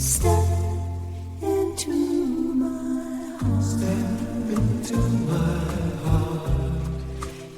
Step into my heart. Step into my heart.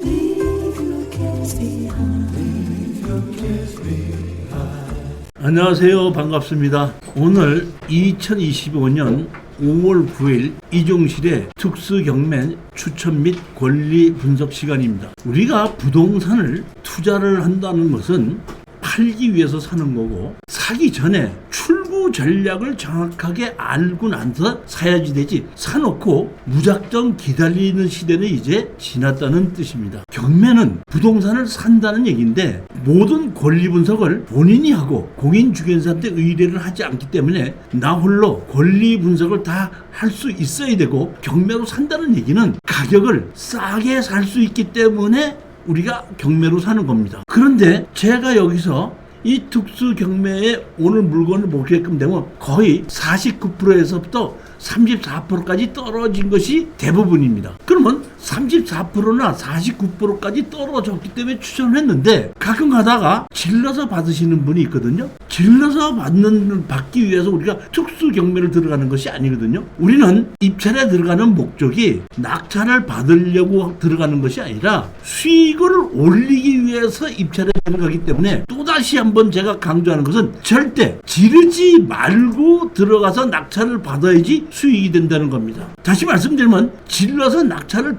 Leave your cares behind. Leave your cares behind. 안녕하세요. 반갑습니다. 오늘 2025년 5월 9일 이종실의 특수경매 추천 및 권리 분석 시간입니다. 우리가 부동산을 투자를 한다는 것은 팔기 위해서 사는 거고, 사기 전에 출구 전략을 정확하게 알고 나서 사야지 되지, 사놓고 무작정 기다리는 시대는 이제 지났다는 뜻입니다. 경매는 부동산을 산다는 얘기인데, 모든 권리 분석을 본인이 하고 공인중개사한테 의뢰를 하지 않기 때문에 나 홀로 권리 분석을 다 할 수 있어야 되고, 경매로 산다는 얘기는 가격을 싸게 살 수 있기 때문에 우리가 경매로 사는 겁니다. 그런데 제가 여기서 이 특수 경매에 오늘 물건을 보게끔 되면 거의 49%에서부터 34%까지 떨어진 것이 대부분입니다. 그러면 34%나 49%까지 떨어졌기 때문에 추천을 했는데, 가끔 가다가 질러서 받으시는 분이 있거든요. 질러서 받기 위해서 우리가 특수 경매를 들어가는 것이 아니거든요. 우리는 입찰에 들어가는 목적이 낙찰을 받으려고 들어가는 것이 아니라 수익을 올리기 위해서 입찰에 들어가기 때문에, 또다시 한번 제가 강조하는 것은 절대 지르지 말고 들어가서 낙찰을 받아야지 수익이 된다는 겁니다. 다시 말씀드리면, 질러서 낙찰을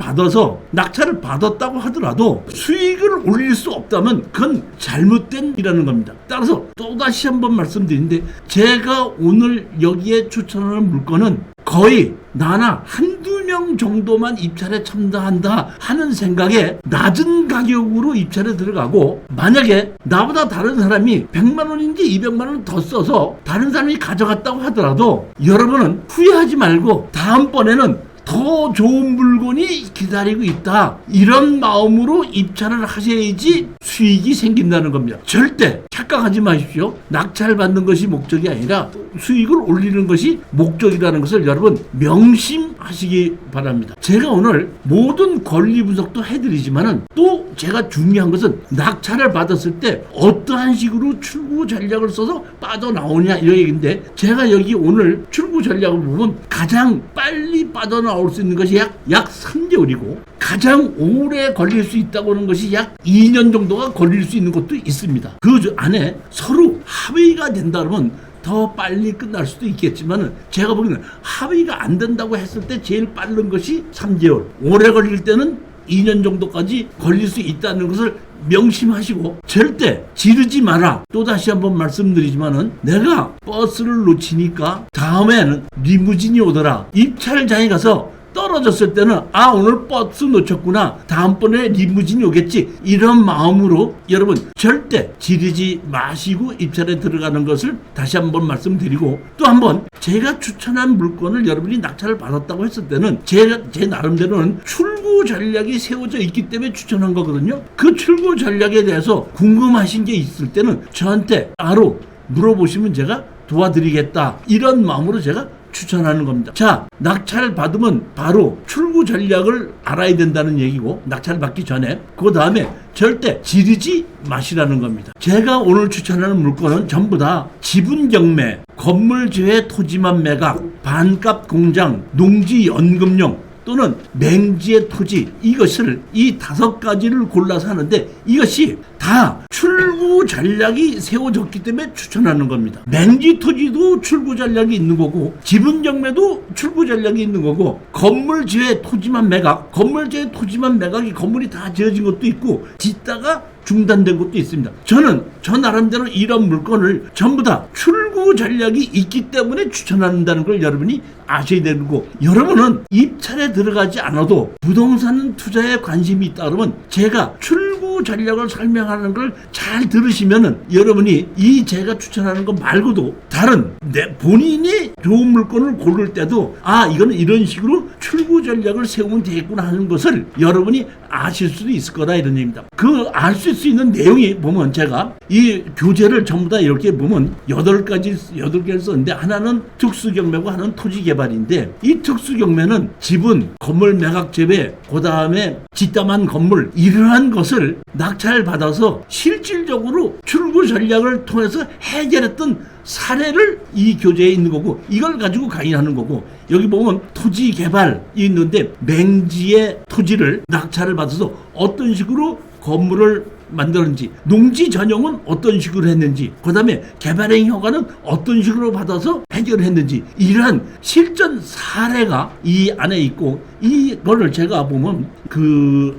받았다고 하더라도 수익을 올릴 수 없다면 그건 잘못된 일이라는 겁니다. 따라서 또다시 한번 말씀드리는데, 제가 오늘 여기에 추천하는 물건은 거의 나나 한두 명 정도만 입찰에 참가한다 하는 생각에 낮은 가격으로 입찰에 들어가고, 만약에 나보다 다른 사람이 100만 원인지 200만 원 더 써서 다른 사람이 가져갔다고 하더라도 여러분은 후회하지 말고 다음번에는 더 좋은 물건이 기다리고 있다, 이런 마음으로 입찰을 하셔야지 수익이 생긴다는 겁니다. 절대 착각하지 마십시오. 낙찰 받는 것이 목적이 아니라 수익을 올리는 것이 목적이라는 것을 여러분 명심하시기 바랍니다. 제가 오늘 모든 권리 분석도 해드리지만은, 또 제가 중요한 것은 낙찰을 받았을 때 어떠한 식으로 출구 전략을 써서 빠져나오냐, 이런 얘기인데, 제가 여기 오늘 출구 전략을 보면 가장 빨리 빠져나올 수 있는 것이 약 3개월이고, 가장 오래 걸릴 수 있다고 하는 것이 약 2년 정도가 걸릴 수 있는 것도 있습니다. 그 안에 서로 합의가 된다 그러면 더 빨리 끝날 수도 있겠지만, 제가 보기에는 합의가 안 된다고 했을 때 제일 빠른 것이 3개월, 오래 걸릴 때는 2년 정도까지 걸릴 수 있다는 것을 명심하시고 절대 지르지 마라. 또다시 한번 말씀드리지만은, 내가 버스를 놓치니까 다음에는 리무진이 오더라, 입찰장에 가서 떨어졌을 때는 오늘 버스 놓쳤구나, 다음번에 리무진이 오겠지, 이런 마음으로 여러분 절대 지르지 마시고 입찰에 들어가는 것을 다시 한번 말씀드리고, 또 한번 제가 추천한 물건을 여러분이 낙찰을 받았다고 했을 때는 제 나름대로는 출구 전략이 세워져 있기 때문에 추천한 거거든요. 그 출구 전략에 대해서 궁금하신 게 있을 때는 저한테 바로 물어보시면 제가 도와드리겠다, 이런 마음으로 제가 추천하는 겁니다. 자, 낙찰 받으면 바로 출구 전략을 알아야 된다는 얘기고, 낙찰 받기 전에 그 다음에 절대 지르지 마시라는 겁니다. 제가 오늘 추천하는 물건은 전부 다 지분 경매, 건물 제외 토지만 매각, 반값 공장, 농지 연금용 또는 맹지의 토지, 이것을 이 5가지를 골라서 하는데, 이것이 다 출구 전략이 세워졌기 때문에 추천하는 겁니다. 맹지 토지도 출구 전략이 있는 거고, 지분 경매도 출구 전략이 있는 거고, 건물 지외 토지만 매각, 건물 지외 토지만 매각이 건물이 다 지어진 것도 있고 짓다가 중단된 것도 있습니다. 저는 저 나름대로 이런 물건을 전부 다 출구 전략이 있기 때문에 추천한다는 걸 여러분이 아셔야 되는 거고, 여러분은 입찰에 들어가지 않아도 부동산 투자에 관심이 있다 그러면 제가 출구 전략을 설명하는 걸 잘 들으시면은, 여러분이 이 제가 추천하는 것 말고도 다른 본인이 좋은 물건을 고를 때도 이거는 이런 식으로 출구 전략을 세우면 되겠구나 하는 것을 여러분이 아실 수도 있을 거다, 이런 얘기입니다. 그 알 수 있는 내용이 보면, 제가 이 교재를 전부 다 이렇게 보면 8개를 썼는데, 하나는 특수경매고 하나는 토지개발인데, 이 특수경매는 지분, 건물 매각 제외, 그 다음에 짓담한 건물, 이러한 것을 낙찰을 받아서 실질적으로 출구 전략을 통해서 해결했던 사례를 이 교재에 있는 거고, 이걸 가지고 강의하는 거고, 여기 보면 토지 개발이 있는데 맹지의 토지를 낙찰을 받아서 어떤 식으로 건물을 만들었는지, 농지 전용은 어떤 식으로 했는지, 그 다음에 개발행 허가는 어떤 식으로 받아서 해결을 했는지, 이러한 실전 사례가 이 안에 있고, 이거를 제가 보면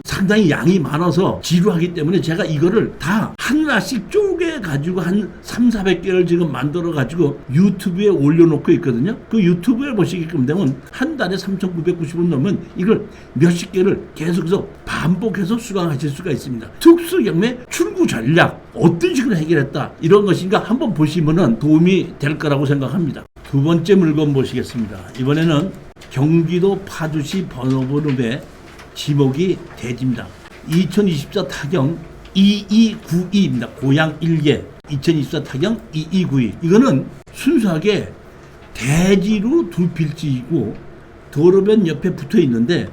상당히 양이 많아서 지루하기 때문에 제가 이거를 다 하나씩 쪼개 가지고 한 300~400개를 지금 만들어 가지고 유튜브에 올려놓고 있거든요. 그 유튜브에 보시게끔 되면 한 달에 3,990원 넣으면 이걸 몇십 개를 계속해서 반복해서 수강하실 수가 있습니다. 특수경매 출구 전략 어떤 식으로 해결했다, 이런 것인가 한번 보시면은 도움이 될 거라고 생각합니다. 두 번째 물건 보시겠습니다. 이번에는 경기도 파주시 번호번호배 지목이 대지입니다. 2024 타경 2292입니다. 고양 1개 2024 타경 2292. 이거는 순수하게 대지로 두 필지이고 도로변 옆에 붙어 있는데,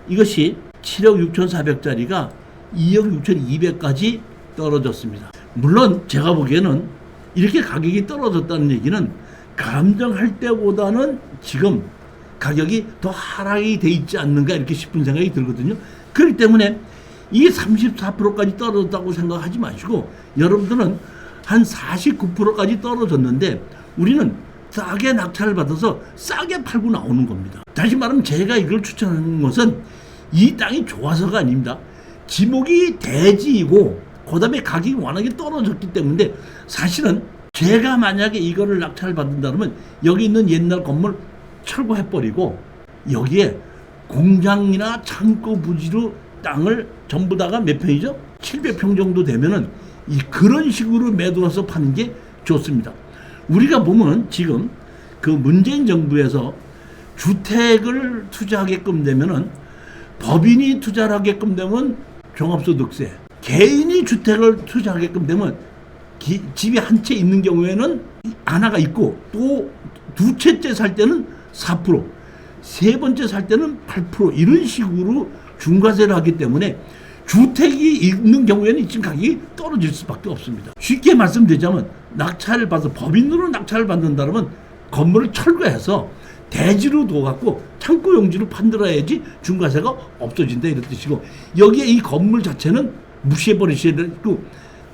이것이 7억 6,400짜리가 2억 6,200까지 떨어졌습니다. 물론 제가 보기에는 이렇게 가격이 떨어졌다는 얘기는 감정할 때보다는 지금 가격이 더 하락이 돼 있지 않는가, 이렇게 싶은 생각이 들거든요. 그렇기 때문에 이게 34%까지 떨어졌다고 생각하지 마시고, 여러분들은 한 49%까지 떨어졌는데 우리는 싸게 낙찰을 받아서 싸게 팔고 나오는 겁니다. 다시 말하면 제가 이걸 추천하는 것은 이 땅이 좋아서가 아닙니다. 지목이 대지이고 그 다음에 가격이 워낙에 떨어졌기 때문에, 사실은 제가 만약에 이거를 낙찰을 받는다면 여기 있는 옛날 건물 철거해버리고 여기에 공장이나 창고 부지로 땅을 전부 다가 몇 평이죠? 700평 정도 되면은 그런 식으로 매도해서 파는 게 좋습니다. 우리가 보면 지금 그 문재인 정부에서 주택을 투자하게끔 되면은, 법인이 투자를 하게끔 되면 종합소득세, 개인이 주택을 투자하게끔 되면 집이 한 채 있는 경우에는 하나가 있고, 또 두 채째 살 때는 4%, 세 번째 살 때는 8%, 이런 식으로 중과세를 하기 때문에 주택이 있는 경우에는 지금 가격이 떨어질 수밖에 없습니다. 쉽게 말씀드리자면, 낙찰을 받아서 법인으로 낙찰을 받는다면 건물을 철거해서 대지로 둬갖고 창고 용지로 판들어야지 중과세가 없어진다, 이런 뜻이고, 여기에 이 건물 자체는 무시해버리셔야 되고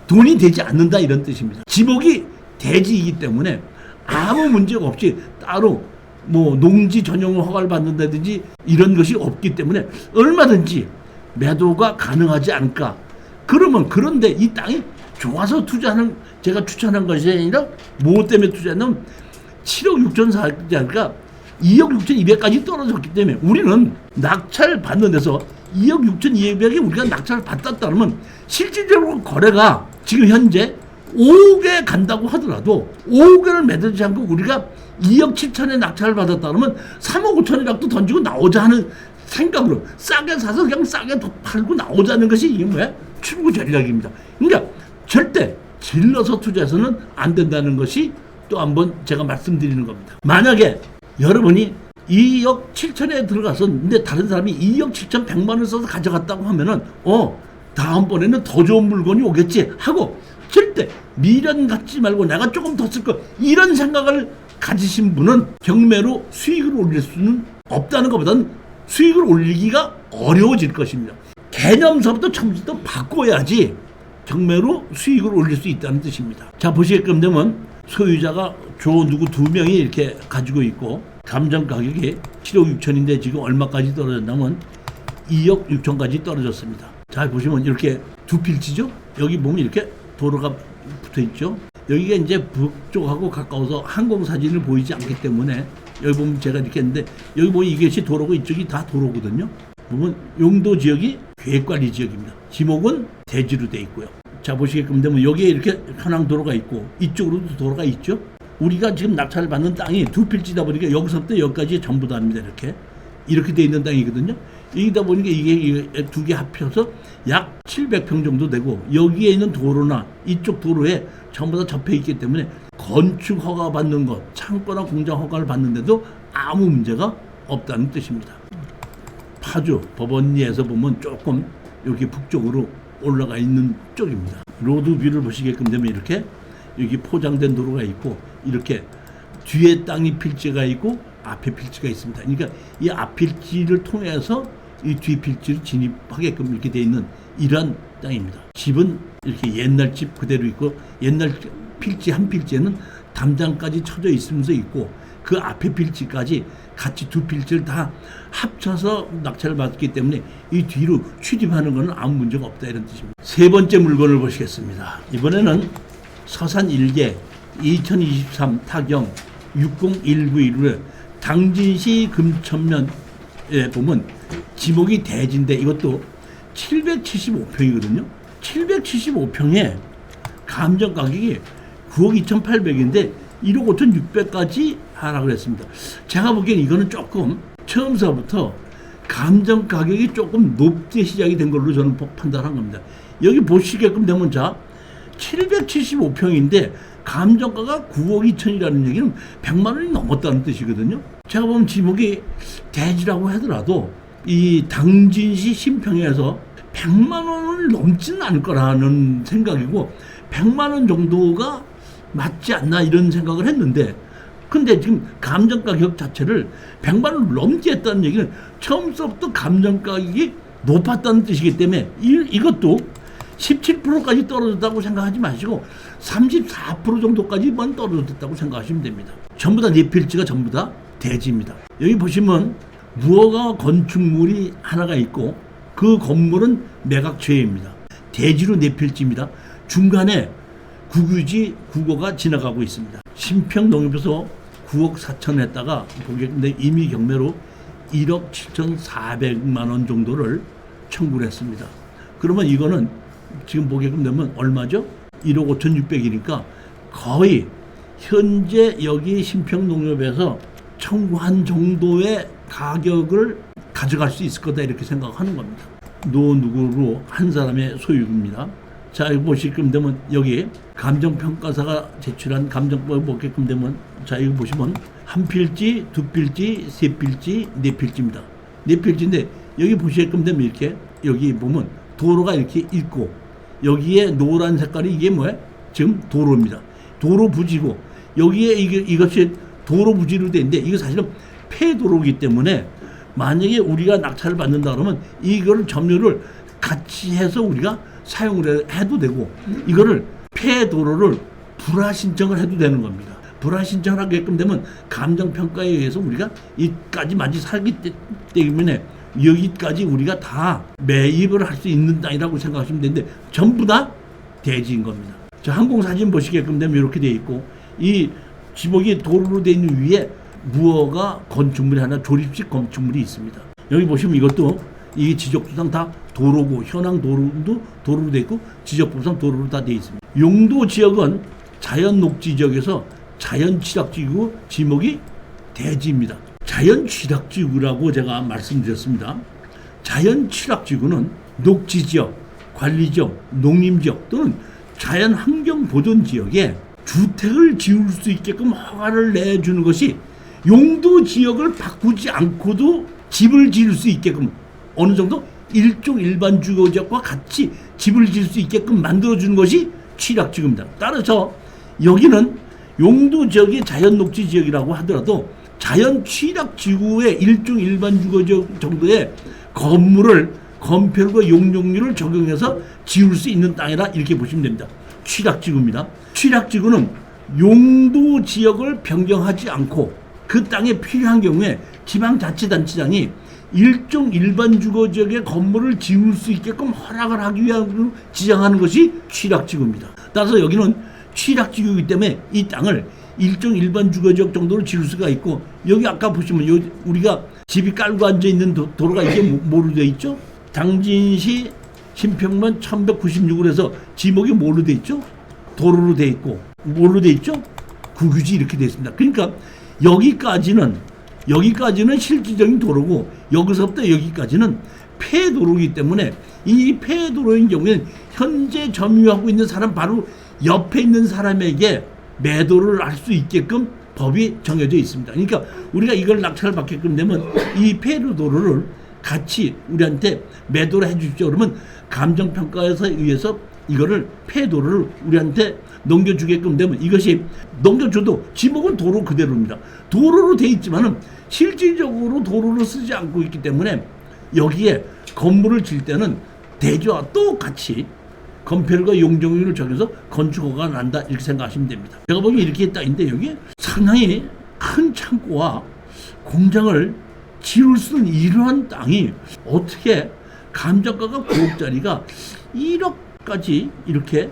돈이 되지 않는다, 이런 뜻입니다. 지목이 대지이기 때문에 아무 문제가 없이 따로 뭐 농지 전용을 허가를 받는다든지 이런 것이 없기 때문에 얼마든지 매도가 가능하지 않을까. 그러면, 그런데 이 땅이 좋아서 투자하는, 제가 추천한 것이 아니라 뭐 때문에 투자했냐면 7억 6,400짜리가 2억 6,200까지 떨어졌기 때문에 우리는 낙찰 받는 데서 2억 6,200에 우리가 낙찰을 받았다면 실질적으로 거래가 지금 현재 5억에 간다고 하더라도 5억을 매들지 않고 우리가 2억 7천에 낙찰을 받았다면 3억 5천이라도 던지고 나오자 하는 생각으로 싸게 사서 그냥 싸게 팔고 나오자는 것이 이게 뭐야? 출구 전략입니다. 그러니까 절대 질러서 투자해서는 안 된다는 것이 또 한번 제가 말씀드리는 겁니다. 만약에 여러분이 2억 7천에 들어갔었는데 다른 사람이 2억 7천 100만 원 써서 가져갔다고 하면은 다음번에는 더 좋은 물건이 오겠지 하고, 절대 미련 갖지 말고 내가 조금 더 쓸 거, 이런 생각을 가지신 분은 경매로 수익을 올릴 수는 없다는 것보다는 수익을 올리기가 어려워질 것입니다. 개념서부터 처음부터 바꿔야지 경매로 수익을 올릴 수 있다는 뜻입니다. 자, 보시게끔 되면 소유자가 누구 두 명이 이렇게 가지고 있고, 감정 가격이 7억 6천인데 지금 얼마까지 떨어졌냐면 2억 6천까지 떨어졌습니다. 자, 보시면 이렇게 두 필지죠. 여기 보면 이렇게 도로가 붙어 있죠. 여기가 이제 북쪽하고 가까워서 항공사진을 보이지 않기 때문에 여기 보면 제가 이렇게 했는데, 여기 보면 이것이 도로고 이쪽이 다 도로거든요. 보면 용도 지역이 계획관리 지역입니다. 지목은 대지로 돼 있고요. 자, 보시게끔 되면 여기에 이렇게 현황 도로가 있고 이쪽으로도 도로가 있죠. 우리가 지금 낙찰을 받는 땅이 두 필지다 보니까 여기서부터 여기까지 전부 다입니다. 이렇게 돼 있는 땅이거든요. 여기다 보니까 이게 두 개 합쳐서 약 700평 정도 되고, 여기에 있는 도로나 이쪽 도로에 전부 다 접해 있기 때문에 건축 허가 받는 것, 창고나 공장 허가를 받는데도 아무 문제가 없다는 뜻입니다. 파주 법원리에서 보면 조금 여기 북쪽으로 올라가 있는 쪽입니다. 로드뷰를 보시게끔 되면 이렇게 여기 포장된 도로가 있고 이렇게 뒤에 땅이 필지가 있고 앞에 필지가 있습니다. 그러니까 이 앞 필지를 통해서 이 뒤 필지를 진입하게끔 이렇게 되어 있는 이러한 땅입니다. 집은 이렇게 옛날 집 그대로 있고 옛날 필지 한 필지에는 담장까지 쳐져 있으면서 있고 그 앞에 필지까지 같이 두 필지를 다 합쳐서 낙찰을 받았기 때문에 이 뒤로 출입하는 것은 아무 문제가 없다 이런 뜻입니다. 세 번째 물건을 보시겠습니다. 이번에는 서산 1개 2023 타경 60191의 당진시 금천면에 보면 지목이 대지인데 이것도 775평이거든요. 775평에 감정 가격이 9억 2,800인데 1억 5,600까지 하라고 했습니다. 제가 보기엔 이거는 조금 처음서부터 감정 가격이 조금 높게 시작이 된 걸로 저는 판단한 겁니다. 여기 보시게끔 되면 자 775평인데 감정가가 9억 2천이라는 얘기는 100만 원이 넘었다는 뜻이거든요. 제가 보면 지목이 대지라고 하더라도 이 당진시 신평에서 100만 원을 넘지는 않을 거라는 생각이고 100만 원 정도가 맞지 않나 이런 생각을 했는데 근데 지금 감정가격 자체를 100만 원을 넘게 했다는 얘기는 처음부터 감정가격이 높았다는 뜻이기 때문에 이것도 17%까지 떨어졌다고 생각하지 마시고 34% 정도까지만 떨어졌다고 생각하시면 됩니다. 전부 다 네 필지가 전부 다 대지입니다. 여기 보시면 무허가 건축물이 하나가 있고 그 건물은 매각죄입니다. 대지로 네 필지입니다. 중간에 국유지 국어가 지나가고 있습니다. 신평농협에서 9억 4천 했다가 보겠는데 이미 경매로 1억 7,400만 원 정도를 청구를 했습니다. 그러면 이거는 지금 보게끔 되면 얼마죠? 1억 5,600이니까 거의 현재 여기 신평농협에서 청구한 정도의 가격을 가져갈 수 있을 거다 이렇게 생각하는 겁니다. 누구로 한 사람의 소유입니다. 자, 이거 보시게끔 되면 여기 감정평가사가 제출한 감정법을 보게끔 되면 자, 이거 보시면 한 필지, 두 필지, 세 필지, 네 필지입니다. 네 필지인데 여기 보시게끔 되면 이렇게 여기 보면 도로가 이렇게 있고 여기에 노란 색깔이 이게 뭐예요? 지금 도로입니다. 도로 부지고 여기에 이것이 도로 부지로 돼 있는데 이거 사실은 폐도로이기 때문에 만약에 우리가 낙찰을 받는다 그러면 이거를 점유를 같이 해서 우리가 사용을 해도 되고 이거를 폐도로를 불화 신청을 해도 되는 겁니다. 불화 신청을 하게끔 되면 감정평가에 의해서 우리가 이까지 만지 살기 때문에 여기까지 우리가 다 매입을 할 수 있는 땅이라고 생각하시면 되는데 전부 다 대지인 겁니다. 자, 항공사진 보시게끔 되면 이렇게 되어 있고 이 지목이 도로로 되어 있는 위에 무허가 건축물이 하나 조립식 건축물이 있습니다. 여기 보시면 이것도 이 지적조상 다 도로고 현황 도로도 도로로 되어 있고 지적법상 도로로 다 되어 있습니다. 용도 지역은 자연 녹지 지역에서 자연 취락지구 지목이 대지입니다. 자연 취락지구라고 제가 말씀드렸습니다. 자연 취락지구는 녹지 지역, 관리 지역, 농림 지역 또는 자연 환경 보존 지역에 주택을 지을 수 있게끔 허가를 내주는 것이 용도 지역을 바꾸지 않고도 집을 지을 수 있게끔 어느 정도 일종 일반 주거 지역과 같이 집을 지을 수 있게끔 만들어주는 것이 취락지구입니다. 따라서 여기는 용도 지역이 자연 녹지 지역이라고 하더라도 자연 취락지구의 일종 일반 주거 지역 정도의 건물을 건폐율과 용적률을 적용해서 지을 수 있는 땅이라 이렇게 보시면 됩니다. 취락지구입니다. 취락지구는 용도 지역을 변경하지 않고 그 땅에 필요한 경우에 지방자치단체장이 일종 일반 주거지역의 건물을 지을 수 있게끔 허락을 하기 위한 지정하는 것이 취락지구입니다. 따라서 여기는 취락지구이기 때문에 이 땅을 일종 일반 주거지역 정도로 지을 수가 있고 여기 아까 보시면 우리가 집이 깔고 앉아있는 도로가 이게 뭐로 되어 있죠? 당진시 신평면 1196으로 해서 지목이 뭐로 되어 있죠? 도로로 되어 있고 뭐로 되어 있죠? 국유지 이렇게 되어 있습니다. 그러니까 여기까지는 실질적인 도로고 여기서부터 여기까지는 폐도로이기 때문에 이 폐도로인 경우에는 현재 점유하고 있는 사람 바로 옆에 있는 사람에게 매도를 할 수 있게끔 법이 정해져 있습니다. 그러니까 우리가 이걸 낙찰을 받게끔 되면 이 폐도로를 같이 우리한테 매도를 해주십시오. 그러면 감정평가에 의해서 이거를 폐도를 우리한테 넘겨주게끔 되면 이것이 넘겨줘도 지목은 도로 그대로입니다. 도로로 돼 있지만은 실질적으로 도로를 쓰지 않고 있기 때문에 여기에 건물을 질 때는 대지와 똑같이 건폐율과 용적률을 적용해서 건축허가가 난다 이렇게 생각하시면 됩니다. 제가 보기엔 이렇게 딱 있는데 여기 상당히 큰 창고와 공장을 지을 수 있는 이러한 땅이 어떻게 감정가가 9억짜리가 1억까지 이렇게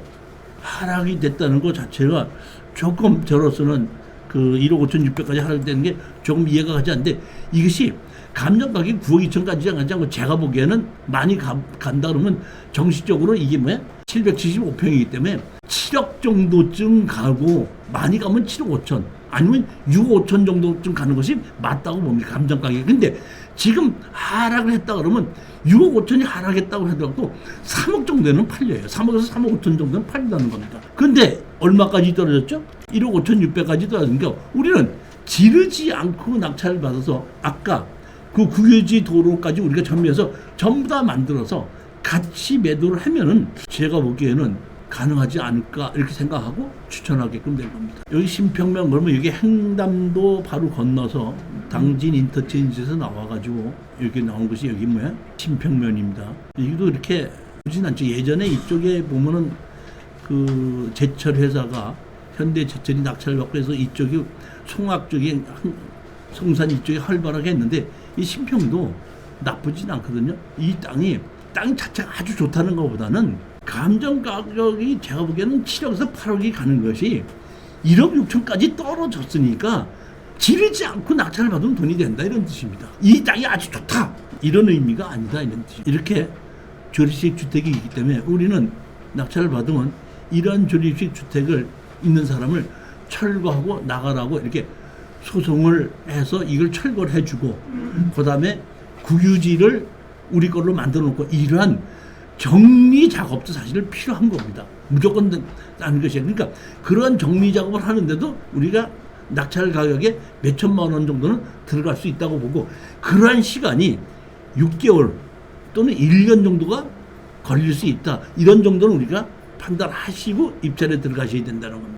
하락이 됐다는 것 자체가 조금 저로서는 그 1억 5,600까지 하락이 되는 게 조금 이해가 가지 않는데 이것이 감정 가격이 9억 2천까지 가지 않고 제가 보기에는 많이 간다 그러면 정식적으로 이게 뭐야? 775평이기 때문에 7억 정도쯤 가고 많이 가면 7억 5천 아니면 6억 5천 정도쯤 가는 것이 맞다고 봅니다. 감정 가격이. 근데 지금 하락을 했다 그러면 6억 5천이 하락했다고 하더라도 3억 정도는 팔려요. 3억에서 3억 5천 정도는 팔린다는 겁니다. 근데 얼마까지 떨어졌죠? 1억 5천 6백까지 떨어지니까 우리는 지르지 않고 낙찰을 받아서 아까 그 국유지 도로까지 우리가 전면에서 전부 다 만들어서 같이 매도를 하면은 제가 보기에는 가능하지 않을까 이렇게 생각하고 추천하게끔 된 겁니다. 여기 신평면 그러면 여기 행담도 바로 건너서 당진 인터체인지에서 나와가지고 여기 나온 것이 여기 뭐야? 신평면입니다. 여기도 이렇게 보진 않죠. 예전에 이쪽에 보면은 그 제철 회사가 현대 제철이 낙찰을 받고 해서 이쪽이 송악 쪽이 송산 이쪽에 활발하게 했는데 이 신평도 나쁘진 않거든요. 이 땅이 땅 자체가 아주 좋다는 것보다는 감정 가격이 제가 보기에는 7억에서 8억이 가는 것이 1억 6천까지 떨어졌으니까 지르지 않고 낙찰을 받으면 돈이 된다 이런 뜻입니다. 이 땅이 아주 좋다 이런 의미가 아니다 이런 뜻입니다. 이렇게 조립식 주택이 있기 때문에 우리는 낙찰을 받으면 이런 조립식 주택을 있는 사람을 철거하고 나가라고 이렇게 소송을 해서 이걸 철거를 해주고 그 다음에 국유지를 우리 걸로 만들어 놓고 이러한 정리 작업도 사실은 필요한 겁니다. 무조건 하는 것이에요. 그러니까 그런 정리 작업을 하는데도 우리가 낙찰 가격에 몇 천만 원 정도는 들어갈 수 있다고 보고 그러한 시간이 6개월 또는 1년 정도가 걸릴 수 있다. 이런 정도는 우리가 판단하시고 입찰에 들어가셔야 된다는 겁니다.